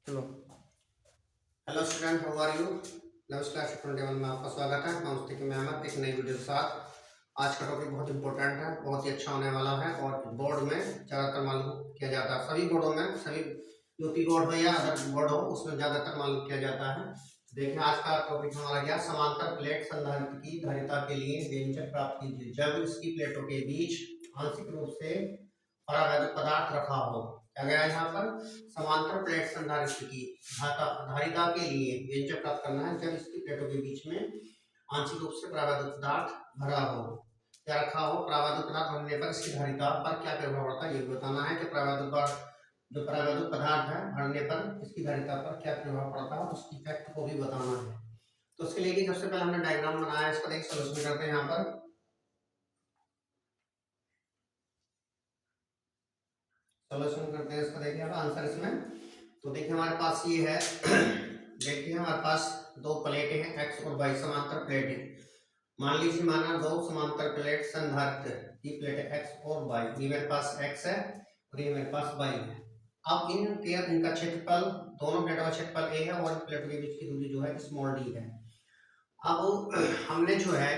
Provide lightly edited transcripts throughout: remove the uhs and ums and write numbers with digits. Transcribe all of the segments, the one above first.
चलो। Hello student, how are you? नमस्कार। 21 में आपका स्वागत है। मैं मुस्तकीम अहमद एक नई वीडियो के साथ। आज का टॉपिक बहुत इंपॉर्टेंट है, बहुत ही अच्छा होने वाला है और बोर्ड में ज़्यादातर मालूम किया जाता है। सभी बोर्डों में, सभी यूपी बोर्ड हो या अदर बोर्ड हो, उसमें ज़्यादातर मालूम किया जाता है। देखिए, आज का टॉपिक हमारा क्या, समांतर प्लेट संधारित्र की धारिता के लिए व्यंजक प्राप्त कीजिए जब इसकी प्लेटों के बीच आंशिक रूप से परावैद्युत पदार्थ रखा हो। क्या गया यहाँ पर, समांतर प्लेट संधारित्र की धारिता के लिए व्यंजक प्राप्त करना है जब इसकी प्लेटों के बीच में आंशिक रूप से परावैद्युत पदार्थ भरा हो, क्या रखा हो। परावैद्युत पदार्थ भरने पर इसकी धारिता पर क्या प्रभाव पड़ता है, ये बताना है कि परावैद्युत पदार्थ है भरने पर इसकी धारिता पर क्या प्रभाव पड़ता है, उस इफेक्ट को भी बताना है। तो उसके लिए सबसे पहले हमने डायग्राम बनाया, इसका एक सोल्यूशन करते हैं। यहाँ पर सोल्यूशन करते हैं इसका, देखिए आंसर इसमें। तो देखिए हमारे पास ये है देखिए हमारे पास दो प्लेटें हैं, एक्स और वाई समांतर प्लेटें। मान लीजिए माना दो समांतर प्लेट संधारित्र की प्लेट है एक्स और वाई। ये मेरे पास एक्स है और ये मेरे पास वाई है। अब इनका क्षेत्रफल, दोनों प्लेटों का क्षेत्रफल ए है और प्लेटों के बीच की दूरी जो है स्मॉल डी है। अब हमने जो है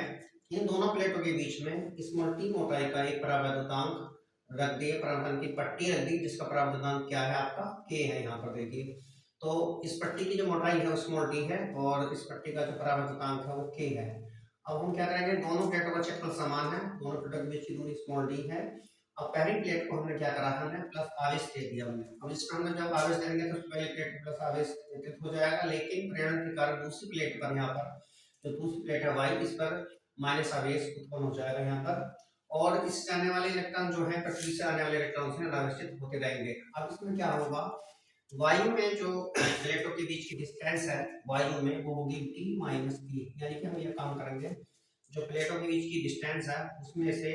इन दोनों प्लेटों के बीच में स्मॉल टी मोटाई का एक परावैद्युतांक रख दिए, परावर्तन की पट्टी रख दी जिसका परावर्तनांक क्या है आपका के है। यहाँ पर देखिए, तो इस पट्टी की जो मोटाई है वो स्मॉल टी है और इस पट्टी का जो परावर्तनांक है वो के है। अब हम क्या करेंगे, दोनों प्लेटों का क्षेत्रफल समान है, दोनों प्लेटों के बीच की दूरी स्मॉल डी है। अब पहली प्लेट को हमने क्या करा, हमने प्लस आवेश दे दिया हमने। अब इसमें हमने जब आवेश देंगे तो पहली प्लेट में प्लस आवेश वितरित हो जाएगा, लेकिन प्रेरण के कारण दूसरी प्लेट पर, यहाँ पर जो दूसरी प्लेट है वाई, इस पर माइनस आवेश उत्पन्न हो जाएगा यहाँ पर। और इससे आने वाले इलेक्ट्रॉन जो है पृथ्वी से आने वाले इलेक्ट्रॉन से अनावेशित होते रहेंगे। अब इसमें क्या होगा, वायु में जो प्लेटों के बीच की डिस्टेंस है वायु में वो होगी टी माइनस टी। यानी कि हम ये काम करेंगे, जो प्लेटों के बीच की डिस्टेंस है उसमें से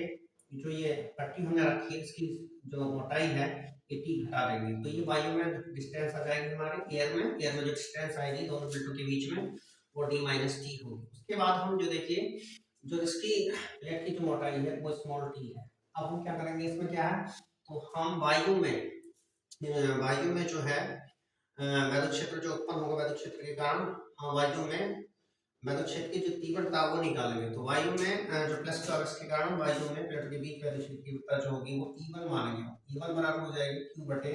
जो ये पट्टी हमने रखी है इसकी जो मोटाई है ये टी घटा देंगे। तो ये वायु में डिस्टेंस आ जाएगी हमारी, एयर में जो डिस्टेंस आएगी दोनों प्लेटों के बीच में वो डी माइनस टी होगी। उसके बाद हम जो देखिए, जो इसकी प्लेट की जो मोटाई है वो स्मॉल टी है। अब हम क्या करेंगे, इसमें क्या है, तो हम वायु में जो है वैद्युत क्षेत्र जो उत्पन्न होगा वैद्युत क्षेत्र के कारण, वायु में वैद्युत क्षेत्र की जो तीव्रता वो निकालेंगे। तो वायु में जो प्लस चार्ज के कारण वायु में प्लेटों के बीच वैद्युत क्षेत्र की तीव्रता जो होगी वो E1 मानेंगे। E1 बराबर हो जाएगी Q बटे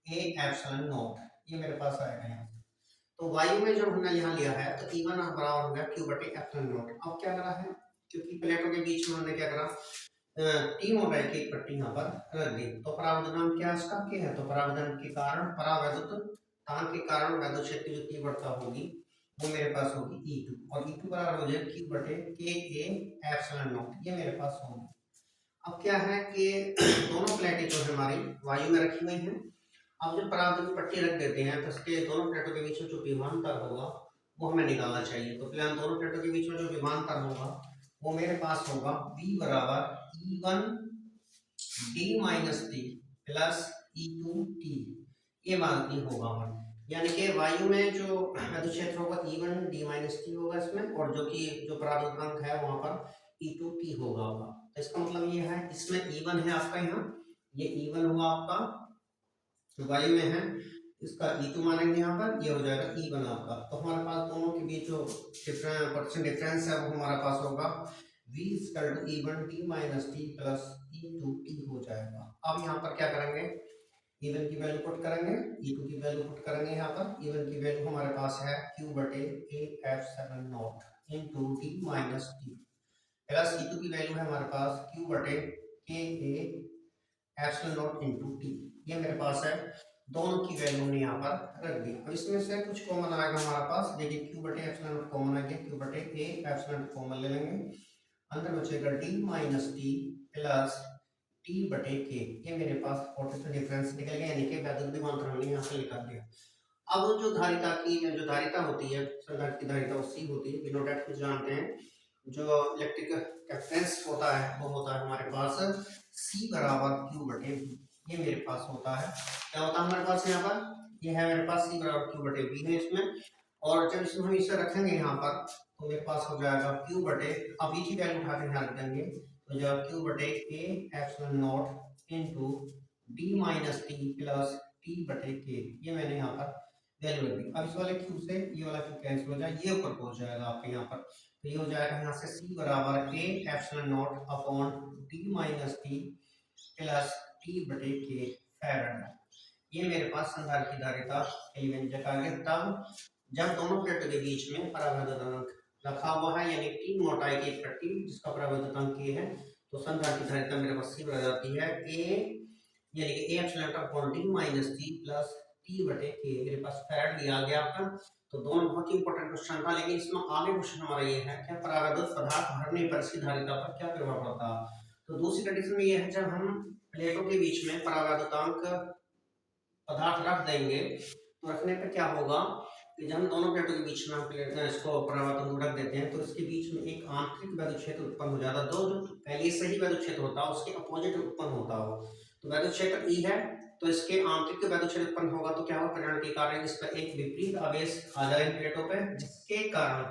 A एप्सिलॉन नॉट। ये मेरे पास आएगा यहाँ से। तो वायु में जब हमने यहाँ लिया है तो E1 बराबर हो गया Q बटे एप्सिलॉन नॉट। अब क्या करा है, क्योंकि प्लेटों के बीच में हमने क्या करा, टी मोटाई की एक पट्टी यहाँ पर रख दी। तो परावर्तनांक क्या है इसका, के है। तो परावर्तन के कारण, परावैद्युत तान के कारण वैद्युत क्षेत्र की जो तीव्रता होगी वो मेरे पास होगी E2 और E2 बराबर हो जाएगा Q बटे के ए एप्सिलॉन नॉट। ये मेरे पास होगी। अब क्या है कि दोनों प्लेटें जो है हमारी वायु में रखी हुई हैं। अब जब परावर्तन पट्टी रख देते हैं तो इसके दोनों प्लेटों के बीच में जो विभवांतर होगा वो हमें निकालना चाहिए। तो फिलहाल दोनों प्लेटों के बीच में जो विभवांतर होगा वो मेरे पास होगा V बराबर E1 D minus T plus E2 T. ये मान की होगा हमारा, यानी कि वायु में जो वैद्युत क्षेत्र होगा E1 डी माइनस टी होगा इसमें, और जो कि जो परावर्तनांक है वहां पर E2 टी होगा। तो इसका मतलब ये है, इसमें E1 है आपका, यहाँ ये E1 हुआ आपका जो वायु में है, इसका E2 मानेंगे यहाँ पर, ये हो जाएगा E1 आपका। तो हमारे पास दोनों के बीच जो परसेंट डिफरेंस है वो हमारा पास होगा V equal to E1 T minus T plus E2 T हो जाएगा। अब यहाँ पर क्या करेंगे, E1 की वैल्यू पुट करेंगे, E2 की वैल्यू पुट करेंगे। यहाँ पर E1 की वैल्यू हमारे पास है Q बटे A F7 not into T minus T plus E2 की वैल्यू है हमारे पास Q बटे K A epsilon not into T. ये मेरे पास है, दोनों की वैल्यू हमने यहाँ पर रख दी। अब इसमें से कुछ कॉमन आएगा हमारे पास, देखिए Q बटे एप्सिलॉन नॉट कॉमन आ गया, Q बटे A एप्सिलॉन नॉट कॉमन ले लेंगे, अंदर बचेगा D minus T plus T बटे K। ये मेरे पास पोटेंशियल डिफरेंस निकल गया, यानी कि वैद्युत विभवांतर हमने यहाँ से निकाल दिया। अब जो धारिता होती है, संधारित्र की धारिता वो C होती है, बिनोडेट कुछ जानते हैं। जो इलेक्ट्रिक कैपेसिटेंस होता है वो होता है हमारे पास C बराबर Q बटे V। ये मेरे पास होता है, क्या होता है हमारे पास यहाँ पर, ये है मेरे पास C बराबर Q बटे V है इसमें। और जब इसमें हम इसे रखेंगे यहाँ पर तो मेरे पास हो जाएगा Q बटे, अब E की वैल्यू उठा के यहाँ रख देंगे तो जो Q बटे A epsilon not into D minus T plus T बटे K। ये मैंने यहाँ पर वैल्यू रख दी। अब इस वाले क्यू से ये वाला क्यू कैंसिल हो जाए, ये ऊपर पहुंच जाएगा आपके यहाँ पर, तो ये हो जाएगा यहाँ से c बराबर a epsilon not upon d minus T plus T बटे के फैराड। ये मेरे पास संधारित्र की धारिता के व्यंजक आ गया। तब जब दोनों प्लेटों के बीच में परावर्तनांक रखा हुआ है, यानी तीन मोटाई की पट्टी जिसका परावर्तनांक ये है, तो संधारित्र की धारिता मेरे पास सी बन जाती है a, यानी कि a epsilon upon d minus T plus T बटे के। मेरे पास फैराड दिया गया आपका। तो दोनों बहुत ही इंपॉर्टेंट क्वेश्चन था, लेकिन इसमें आगे क्वेश्चन हमारा ये है क्या परावर्तित पदार्थ भरने पर इसकी धारिता पर क्या प्रभाव पड़ता है। तो दूसरी कंडीशन में ये है जब हम प्लेटों के बीच में परावर्तनांक पदार्थ रख देंगे, तो रखने पे क्या होगा कि जब हम दोनों प्लेटों के बीच में प्लेट इसको परावर्तन रख देते हैं, तो इसके बीच में एक आंतरिक वैद्युत क्षेत्र उत्पन्न हो जाता है। दो जो पहले से ही वैद्युत क्षेत्र होता है उसके अपोजिट उत्पन्न होता हो, तो वैद्युत क्षेत्र ई है, तो इसके आंतरिक वैद्युत क्षेत्र उत्पन्न होगा, तो क्या होगा परिणाम के कारण इस पर एक विपरीत आवेश आ जाएगा प्लेटों पे, जिसके कारण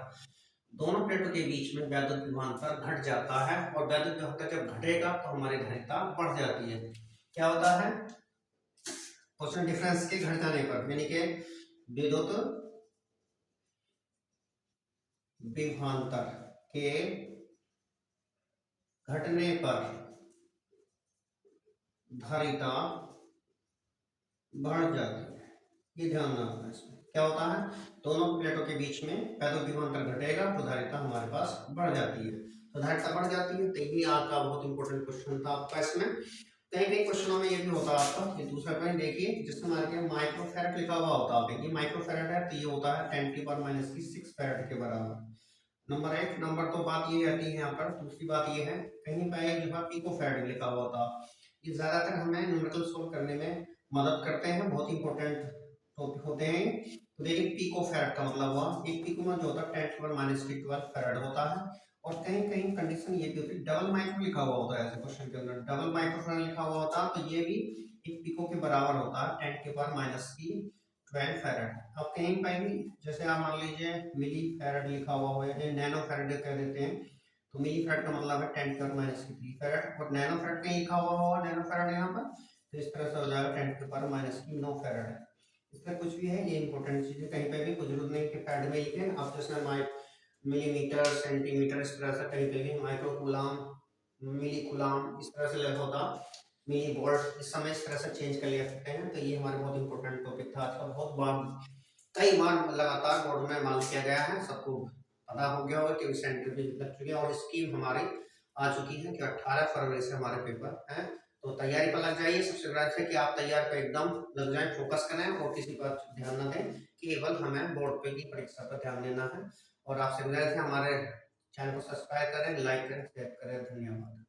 दोनों प्लेटों के बीच में वैद्युत विभवांतर घट जाता है। और वैद्युत विभवांतर जब घटेगा तो हमारी धारिता बढ़ जाती है। क्या होता है पोटेंशियल डिफरेंस के घट जाने पर, यानी कि विद्युत विभवांतर के घटने पर धारिता बढ़ जाती है। ये ध्यान रखना। इसमें क्या होता है दोनों प्लेटों के बीच में वैद्युत विभवांतर घटेगा तो धारिता हमारे पास बढ़ जाती है। तो धारिता बढ़ जाती है, तो ये आपका बहुत इंपॉर्टेंट क्वेश्चन था आपका। इसमें कई कई क्वेश्चनों में ये भी होता है आपका। ये दूसरा पॉइंट देखिए, जिसमें हमारे के माइक्रोफैराड लिखा हुआ होता है, देखिए माइक्रोफैराड है तो ये होता है 10⁻⁻⁶ फैराड के बराबर। नंबर एक। नंबर दो बात ये रहती है यहाँ पर, दूसरी बात ये है कहीं पर जो है पिकोफैराड लिखा हुआ था, ये ज्यादातर हमें न्यूमेरिकल सोल्व करने में मदद करते हैं, बहुत इंपॉर्टेंट टॉपिक होते हैं। तो देखिए पिकोफैराड का मतलब हुआ एक पिको में जो होता है 10⁻⁻12 फैराड होता है। और कहीं कहीं कंडीशन ये भी होती है डबल माइक्रो लिखा हुआ होता है, ऐसे क्वेश्चन के अंदर डबल माइक्रोफैराड लिखा हुआ होता है, तो ये भी एक पिको के बराबर होता है 10⁻⁻12 फैराड। अब कहीं पर भी जैसे आप मान लीजिए मिली फैराड लिखा हुआ हो या नैनो फैराड कह देते हैं, तो मिली फैराड का मतलब है 10⁻³ फैराड, और नैनो फैराड कहीं लिखा हुआ होगा नैनो फैराड यहाँ पर, तो इस तरह से हो जाएगा 10⁻⁻9 फैराड है। इसमें कुछ भी है, ये इंपॉर्टेंट चीज है, कहीं पे भी कुछ जरूरत नहीं कि फैराड में लिखे। आप जैसे मिलीमीटर सेंटीमीटर इस तरह से कहीं पे भी माइक्रो कूलाम मिली कूलाम इस तरह से लगा होता, मिली वोल्ट इस समय इस तरह से चेंज कर लिया सकते हैं। तो ये हमारे बहुत इंपॉर्टेंट टॉपिक था आज का, बहुत बार कई बार लगातार बोर्ड में मान किया गया है, सबको पता हो गया होगा कि सेंटर भी लग चुके हैं और स्कीम हमारी आ चुकी है कि 18 फरवरी से हमारे पेपर हैं। तो तैयारी पर लग जाइए। सबसे बड़ा है कि आप तैयार पे एकदम लग जाएं, फोकस करें और किसी पर ध्यान न दें, केवल हमें बोर्ड पे की परीक्षा पर ध्यान देना है। और आपसे गुजारिश है हमारे चैनल को सब्सक्राइब करें, लाइक करें, शेयर करें। धन्यवाद।